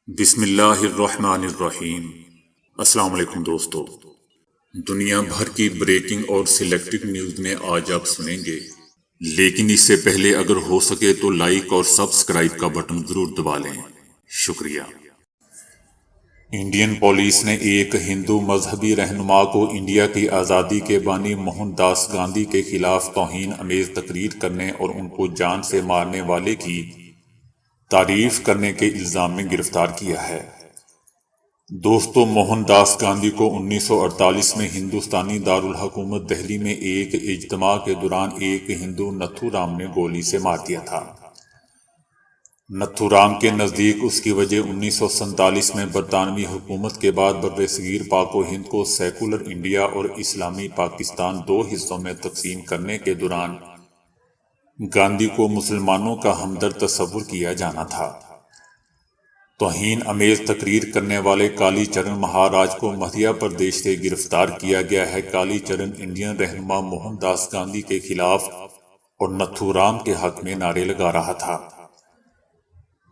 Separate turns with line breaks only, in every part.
بسم اللہ الرحمن الرحیم۔ السلام علیکم دوستو، دنیا بھر کی بریکنگ اور سلیکٹڈ نیوز میں آج آپ سنیں گے، لیکن اس سے پہلے اگر ہو سکے تو لائک اور سبسکرائب کا بٹن ضرور دبا لیں، شکریہ۔ انڈین پولیس نے ایک ہندو مذہبی رہنما کو انڈیا کی آزادی کے بانی موہن داس گاندھی کے خلاف توہین آمیز تقریر کرنے اور ان کو جان سے مارنے والے کی تعریف کرنے کے الزام میں گرفتار کیا ہے۔ دوستو، موہن داس گاندھی کو 1948 میں ہندوستانی دارالحکومت دہلی میں ایک اجتماع کے دوران ایک ہندو نتھو رام نے گولی سے مار دیا تھا۔ نتھو رام کے نزدیک اس کی وجہ 1947 میں برطانوی حکومت کے بعد برصغیر پاک و ہند کو سیکولر انڈیا اور اسلامی پاکستان دو حصوں میں تقسیم کرنے کے دوران گاندھی کو مسلمانوں کا ہمدرد تصور کیا جانا تھا۔ توہین آمیز تقریر کرنے والے کالی چرن مہاراج کو مدھیہ پردیش سے گرفتار کیا گیا ہے۔ کالی چرن انڈین رہنما موہن داس گاندھی کے خلاف اور نتھو رام کے حق میں نعرے لگا رہا تھا۔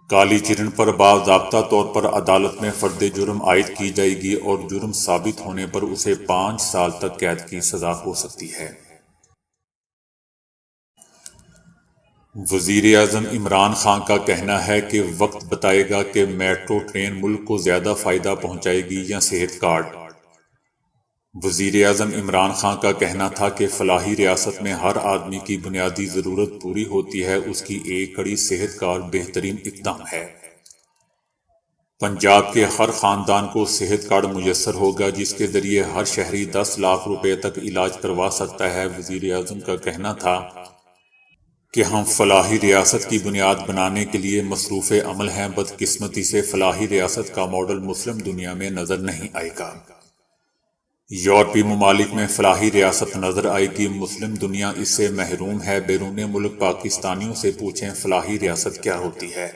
کالی چرن پر باضابطہ طور پر عدالت میں فرد جرم عائد کی جائے گی اور جرم ثابت ہونے پر اسے 5 سال تک قید کی سزا ہو سکتی ہے۔ وزیر اعظم عمران خان کا کہنا ہے کہ وقت بتائے گا کہ میٹرو ٹرین ملک کو زیادہ فائدہ پہنچائے گی یا صحت کارڈ۔ وزیر اعظم عمران خان کا کہنا تھا کہ فلاحی ریاست میں ہر آدمی کی بنیادی ضرورت پوری ہوتی ہے، اس کی ایک کڑی صحت کارڈ بہترین اقدام ہے۔ پنجاب کے ہر خاندان کو صحت کارڈ میسر ہوگا، جس کے ذریعے ہر شہری 10 لاکھ روپے تک علاج کروا سکتا ہے۔ وزیر اعظم کا کہنا تھا کہ ہم فلاحی ریاست کی بنیاد بنانے کے لیے مصروف عمل ہیں۔ بدقسمتی سے فلاحی ریاست کا ماڈل مسلم دنیا میں نظر نہیں آئے گا۔ یورپی ممالک میں فلاحی ریاست نظر آئے گی، مسلم دنیا اس سے محروم ہے۔ بیرون ملک پاکستانیوں سے پوچھیں فلاحی ریاست کیا ہوتی ہے۔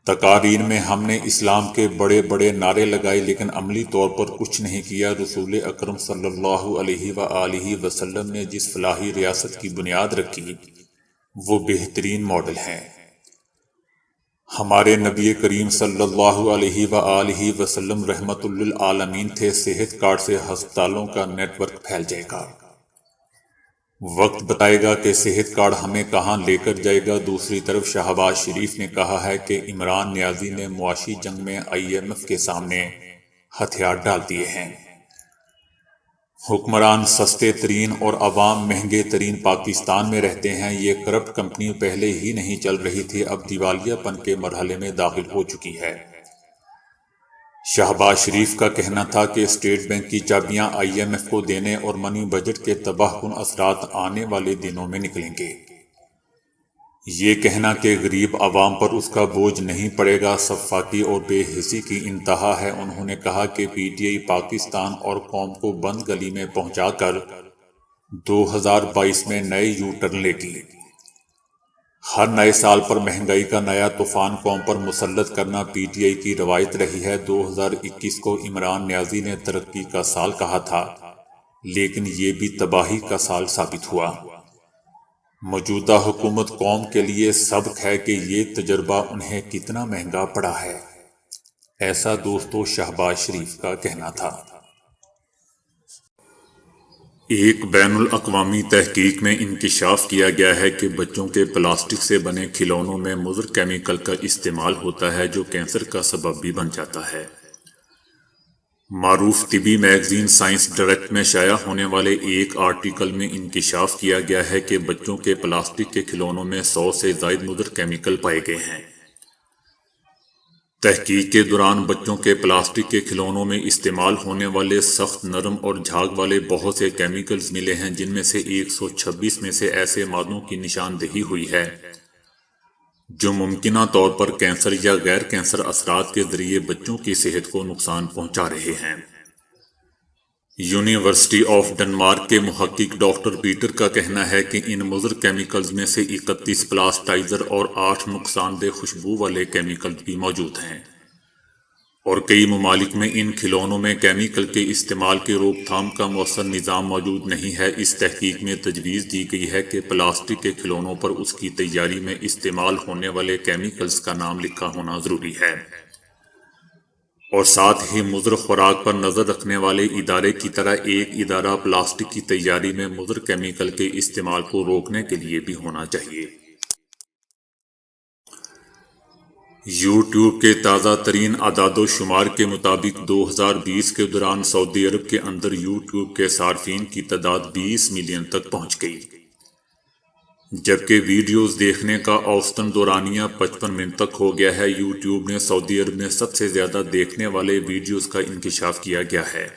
تقاریر میں ہم نے اسلام کے بڑے بڑے نعرے لگائے لیکن عملی طور پر کچھ نہیں کیا۔ رسول اکرم صلی اللہ علیہ وآلہ وسلم نے جس فلاحی ریاست کی بنیاد رکھی وہ بہترین ماڈل ہے۔ ہمارے نبی کریم صلی اللہ علیہ وآلہ وسلم رحمت للعالمین تھے۔ صحت کارڈ سے ہسپتالوں کا نیٹ ورک پھیل جائے گا۔ وقت بتائے گا کہ صحت کارڈ ہمیں کہاں لے کر جائے گا۔ دوسری طرف شہباز شریف نے کہا ہے کہ عمران نیازی نے معاشی جنگ میں IMF کے سامنے ہتھیار ڈال دیے ہیں۔ حکمران سستے ترین اور عوام مہنگے ترین پاکستان میں رہتے ہیں۔ یہ کرپٹ کمپنی پہلے ہی نہیں چل رہی تھی، اب دیوالیہ پن کے مرحلے میں داخل ہو چکی ہے۔ شہباز شریف کا کہنا تھا کہ اسٹیٹ بینک کی چابیاں IMF کو دینے اور منی بجٹ کے تباہ کن اثرات آنے والے دنوں میں نکلیں گے۔ یہ کہنا کہ غریب عوام پر اس کا بوجھ نہیں پڑے گا سفاکی اور بے حسی کی انتہا ہے۔ انہوں نے کہا کہ PTI پاکستان اور قوم کو بند گلی میں پہنچا کر 2022 میں نئے یو ٹرن لے گی۔ ہر نئے سال پر مہنگائی کا نیا طوفان قوم پر مسلط کرنا PTI کی روایت رہی ہے۔ 2021 کو عمران نیازی نے ترقی کا سال کہا تھا، لیکن یہ بھی تباہی کا سال ثابت ہوا۔ موجودہ حکومت قوم کے لیے سبق ہے کہ یہ تجربہ انہیں کتنا مہنگا پڑا ہے۔ ایسا دوستو شہباز شریف کا کہنا تھا۔ ایک بین الاقوامی تحقیق میں انکشاف کیا گیا ہے کہ بچوں کے پلاسٹک سے بنے کھلونوں میں مضر کیمیکل کا استعمال ہوتا ہے جو کینسر کا سبب بھی بن جاتا ہے۔ معروف طبی میگزین سائنس ڈائریکٹ میں شائع ہونے والے ایک آرٹیکل میں انکشاف کیا گیا ہے کہ بچوں کے پلاسٹک کے کھلونوں میں 100 سے زائد مضر کیمیکل پائے گئے ہیں۔ تحقیق کے دوران بچوں کے پلاسٹک کے کھلونوں میں استعمال ہونے والے سخت، نرم اور جھاگ والے بہت سے کیمیکلز ملے ہیں، جن میں سے 126 میں سے ایسے مادوں کی نشاندہی ہوئی ہے جو ممکنہ طور پر کینسر یا غیر کینسر اثرات کے ذریعے بچوں کی صحت کو نقصان پہنچا رہے ہیں۔ یونیورسٹی آف ڈنمارک کے محقق ڈاکٹر پیٹر کا کہنا ہے کہ ان مضر کیمیکلز میں سے 31 پلاسٹائزر اور 8 نقصان دہ خوشبو والے کیمیکلز بھی موجود ہیں، اور کئی ممالک میں ان کھلونوں میں کیمیکل کے استعمال کی روک تھام کا مؤثر نظام موجود نہیں ہے۔ اس تحقیق میں تجویز دی گئی ہے کہ پلاسٹک کے کھلونوں پر اس کی تیاری میں استعمال ہونے والے کیمیکلز کا نام لکھا ہونا ضروری ہے، اور ساتھ ہی مضر خوراک پر نظر رکھنے والے ادارے کی طرح ایک ادارہ پلاسٹک کی تیاری میں مضر کیمیکل کے استعمال کو روکنے کے لیے بھی ہونا چاہیے۔ یوٹیوب کے تازہ ترین اعداد و شمار کے مطابق 2020 کے دوران سعودی عرب کے اندر یوٹیوب کے صارفین کی تعداد 20 ملین تک پہنچ گئی، جبکہ ویڈیوز دیکھنے کا اوسطاً دورانیہ 55 منٹ تک ہو گیا ہے۔ یوٹیوب نے سعودی عرب میں سب سے زیادہ دیکھنے والے ویڈیوز کا انکشاف کیا گیا ہے۔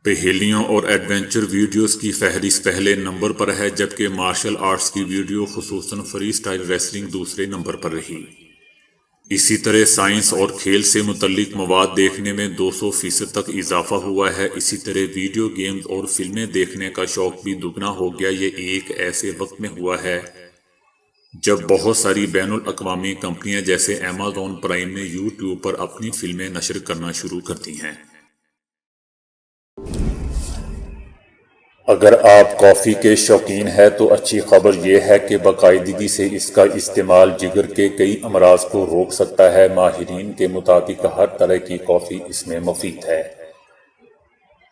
پہیلیوں اور ایڈونچر ویڈیوز کی فہرست پہلے نمبر پر ہے، جبکہ مارشل آرٹس کی ویڈیو خصوصاً فری سٹائل ریسلنگ دوسرے نمبر پر رہی۔ اسی طرح سائنس اور کھیل سے متعلق مواد دیکھنے میں 200% تک اضافہ ہوا ہے۔ اسی طرح ویڈیو گیمز اور فلمیں دیکھنے کا شوق بھی دگنا ہو گیا۔ یہ ایک ایسے وقت میں ہوا ہے جب بہت ساری بین الاقوامی کمپنیاں جیسے ایمیزون پرائم نے یوٹیوب پر اپنی فلمیں نشر کرنا شروع کر دی ہیں۔ اگر آپ کافی کے شوقین ہیں تو اچھی خبر یہ ہے کہ باقاعدگی سے اس کا استعمال جگر کے کئی امراض کو روک سکتا ہے۔ ماہرین کے مطابق ہر طرح کی کافی اس میں مفید ہے۔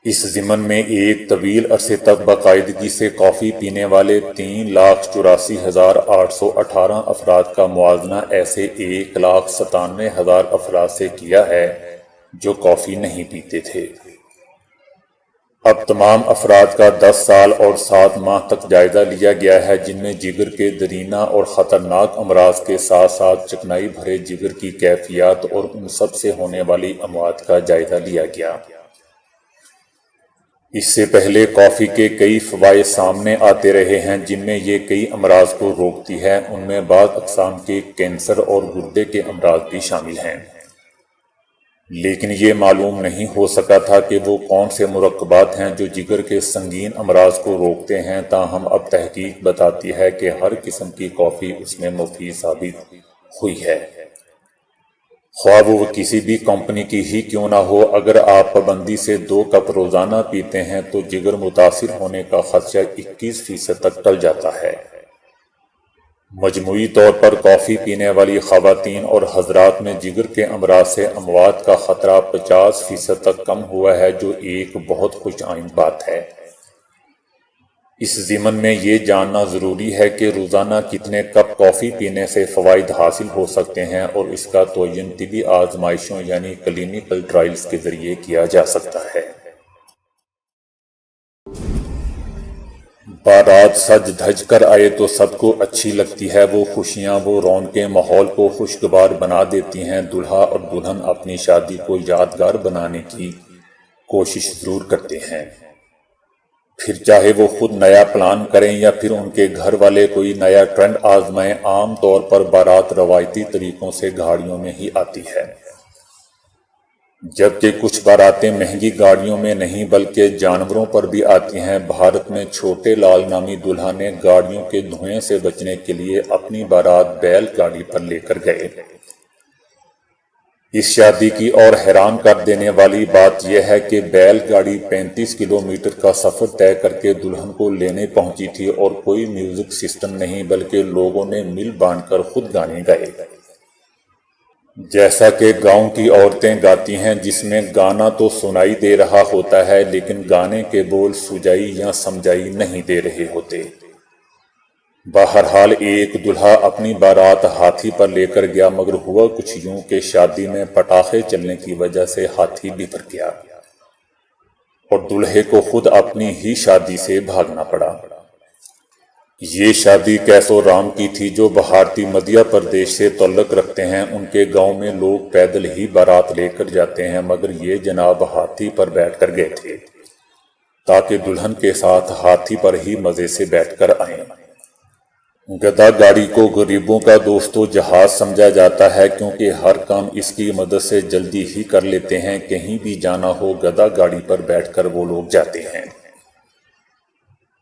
اس ضمن میں ایک طویل عرصے تک باقاعدگی سے کافی پینے والے 3,84,818 افراد کا موازنہ ایسے 1,97,000 افراد سے کیا ہے جو کافی نہیں پیتے تھے۔ اب تمام افراد کا 10 سال اور 7 ماہ تک جائزہ لیا گیا ہے، جن میں جگر کے درینہ اور خطرناک امراض کے ساتھ ساتھ چکنائی بھرے جگر کی کیفیات اور ان سب سے ہونے والی اموات کا جائزہ لیا گیا۔ اس سے پہلے کافی کے کئی فوائد سامنے آتے رہے ہیں، جن میں یہ کئی امراض کو روکتی ہے۔ ان میں بعض اقسام کے کینسر اور گردے کے امراض بھی شامل ہیں، لیکن یہ معلوم نہیں ہو سکا تھا کہ وہ کون سے مرکبات ہیں جو جگر کے سنگین امراض کو روکتے ہیں۔ تاہم اب تحقیق بتاتی ہے کہ ہر قسم کی کافی اس میں مفید ثابت ہوئی ہے، خواہ وہ کسی بھی کمپنی کی ہی کیوں نہ ہو۔ اگر آپ پابندی سے 2 کپ روزانہ پیتے ہیں تو جگر متاثر ہونے کا خدشہ 21% تک ٹل جاتا ہے۔ مجموعی طور پر کافی پینے والی خواتین اور حضرات میں جگر کے امراض سے اموات کا خطرہ 50% تک کم ہوا ہے، جو ایک بہت خوش آئند بات ہے۔ اس ضمن میں یہ جاننا ضروری ہے کہ روزانہ کتنے کپ کافی پینے سے فوائد حاصل ہو سکتے ہیں، اور اس کا تعین طبی آزمائشوں یعنی کلینیکل ٹرائلز کے ذریعے کیا جا سکتا ہے۔ بارات سج دھج کر آئے تو سب کو اچھی لگتی ہے، وہ خوشیاں، وہ رونقیں ماحول کو خوشگوار بنا دیتی ہیں۔ دولہا اور دلہن اپنی شادی کو یادگار بنانے کی کوشش ضرور کرتے ہیں، پھر چاہے وہ خود نیا پلان کریں یا پھر ان کے گھر والے کوئی نیا ٹرینڈ آزمائیں۔ عام طور پر بارات روایتی طریقوں سے گاڑیوں میں ہی آتی ہے، جبکہ کچھ باراتیں مہنگی گاڑیوں میں نہیں بلکہ جانوروں پر بھی آتی ہیں۔ بھارت میں چھوٹے لال نامی دولہا نے گاڑیوں کے دھوئیں سے بچنے کے لیے اپنی بارات بیل گاڑی پر لے کر گئے۔ اس شادی کی اور حیران کر دینے والی بات یہ ہے کہ بیل گاڑی 35 کلومیٹر کا سفر طے کر کے دلہن کو لینے پہنچی تھی، اور کوئی میوزک سسٹم نہیں بلکہ لوگوں نے مل بانٹ کر خود گانے گائے، جیسا کہ گاؤں کی عورتیں گاتی ہیں، جس میں گانا تو سنائی دے رہا ہوتا ہے لیکن گانے کے بول سجائی یا سمجھائی نہیں دے رہے ہوتے۔ بہرحال ایک دلہا اپنی بارات ہاتھی پر لے کر گیا، مگر ہوا کچھ یوں کہ شادی میں پٹاخے چلنے کی وجہ سے ہاتھی بپھر گیا اور دلہے کو خود اپنی ہی شادی سے بھاگنا پڑا۔ یہ شادی کیسو رام کی تھی، جو بھارتی مدھیہ پردیش سے تعلق رکھتے ہیں۔ ان کے گاؤں میں لوگ پیدل ہی بارات لے کر جاتے ہیں، مگر یہ جناب ہاتھی پر بیٹھ کر گئے تھے تاکہ دلہن کے ساتھ ہاتھی پر ہی مزے سے بیٹھ کر آئیں۔ گدا گاڑی کو غریبوں کا دوست و جہاز سمجھا جاتا ہے، کیونکہ ہر کام اس کی مدد سے جلدی ہی کر لیتے ہیں۔ کہیں بھی جانا ہو گدا گاڑی پر بیٹھ کر وہ لوگ جاتے ہیں۔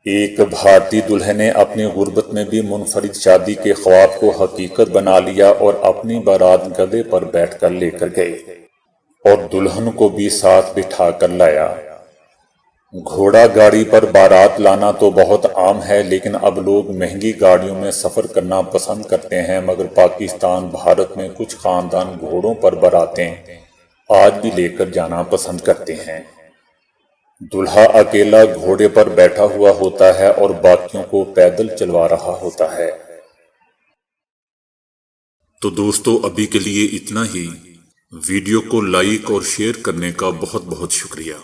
ایک بھارتی دلہے نے اپنی غربت میں بھی منفرد شادی کے خواب کو حقیقت بنا لیا اور اپنی بارات گدھے پر بیٹھ کر لے کر گئے۔ اور دلہن کو بھی ساتھ بٹھا کر لایا۔ گھوڑا گاڑی پر بارات لانا تو بہت عام ہے، لیکن اب لوگ مہنگی گاڑیوں میں سفر کرنا پسند کرتے ہیں، مگر پاکستان بھارت میں کچھ خاندان گھوڑوں پر باراتیں آج بھی لے کر جانا پسند کرتے ہیں۔ دلہا اکیلا گھوڑے پر بیٹھا ہوا ہوتا ہے اور باقیوں کو پیدل چلوا رہا ہوتا ہے۔ تو دوستو، ابھی کے لیے اتنا ہی۔ ویڈیو کو لائک اور شیئر کرنے کا بہت بہت شکریہ۔